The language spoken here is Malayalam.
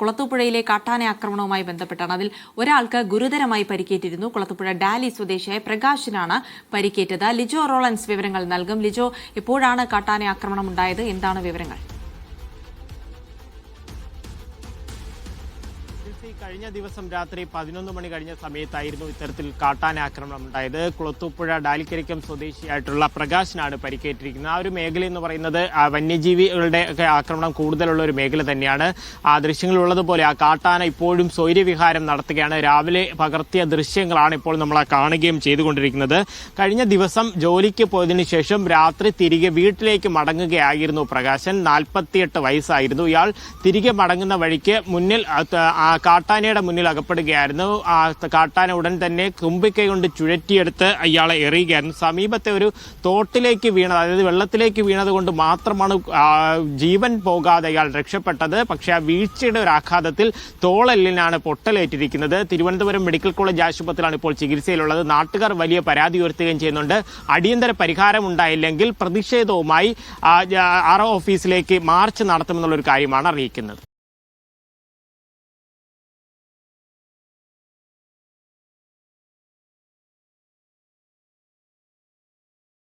കുളത്തൂപ്പുഴയിലെ കാട്ടാന ആക്രമണവുമായി ബന്ധപ്പെട്ടാണ്. അതിൽ ഒരാൾക്ക് ഗുരുതരമായി പരിക്കേറ്റിരുന്നു. കുളത്തൂപ്പുഴ ഡാലി സ്വദേശിയായ പ്രകാശിനാണ് പരിക്കേറ്റത്. ലിജോ റോളൻസ് വിവരങ്ങൾ നൽകും. ലിജോ, എപ്പോഴാണ് കാട്ടാന ആക്രമണം ഉണ്ടായത്? എന്താണ് വിവരങ്ങൾ? കഴിഞ്ഞ ദിവസം രാത്രി 11 മണി കഴിഞ്ഞ സമയത്തായിരുന്നു ഇത്തരത്തിൽ കാട്ടാന ആക്രമണം ഉണ്ടായത്. കുളത്തൂപ്പുഴ ഡാലിക്കരിക്കം സ്വദേശിയായിട്ടുള്ള പ്രകാശിനാണ് പരിക്കേറ്റിരിക്കുന്നത്. ആ ഒരു മേഖല എന്ന് പറയുന്നത് വന്യജീവികളുടെ ഒക്കെ ആക്രമണം കൂടുതലുള്ള ഒരു മേഖല തന്നെയാണ്. ആ ദൃശ്യങ്ങളുള്ളതുപോലെ ആ കാട്ടാന ഇപ്പോഴും സ്വൈര്യവിഹാരം നടത്തുകയാണ്. രാവിലെ പകർത്തിയ ദൃശ്യങ്ങളാണ് ഇപ്പോൾ നമ്മൾ കാണുകയും ചെയ്തുകൊണ്ടിരിക്കുന്നത്. കഴിഞ്ഞ ദിവസം ജോലിക്ക് പോയതിനു ശേഷം രാത്രി തിരികെ വീട്ടിലേക്ക് മടങ്ങുകയായിരുന്നു പ്രകാശൻ. 48 വയസ്സായിരുന്നു. ഇയാൾ തിരികെ മടങ്ങുന്ന വഴിക്ക് മുന്നിൽ കാട്ടാനയുടെ മുന്നിൽ അകപ്പെടുകയായിരുന്നു. ആ കാട്ടാന ഉടൻ തന്നെ തുമ്പിക്കൈ കൊണ്ട് ചുഴറ്റിയെടുത്ത് ഇയാളെ എറിയുകയായിരുന്നു. സമീപത്തെ ഒരു തോട്ടിലേക്ക് വീണത്, അതായത് വെള്ളത്തിലേക്ക് വീണത് കൊണ്ട് മാത്രമാണ് ജീവൻ പോകാതെ ഇയാൾ രക്ഷപ്പെട്ടത്. പക്ഷേ ആ വീഴ്ചയുടെ ഒരു ആഘാതത്തിൽ തോളെല്ലിനാണ് പൊട്ടലേറ്റിരിക്കുന്നത്. തിരുവനന്തപുരം മെഡിക്കൽ കോളേജ് ആശുപത്രിയിലാണ് ഇപ്പോൾ ചികിത്സയിലുള്ളത്. നാട്ടുകാർ വലിയ പരാതി ഉയർത്തുകയും ചെയ്യുന്നുണ്ട്. അടിയന്തര പരിഹാരം ഉണ്ടായില്ലെങ്കിൽ പ്രതിഷേധവുമായി RO ഓഫീസിലേക്ക് മാർച്ച് നടത്തുമെന്നുള്ളൊരു കാര്യമാണ് അറിയിക്കുന്നത്.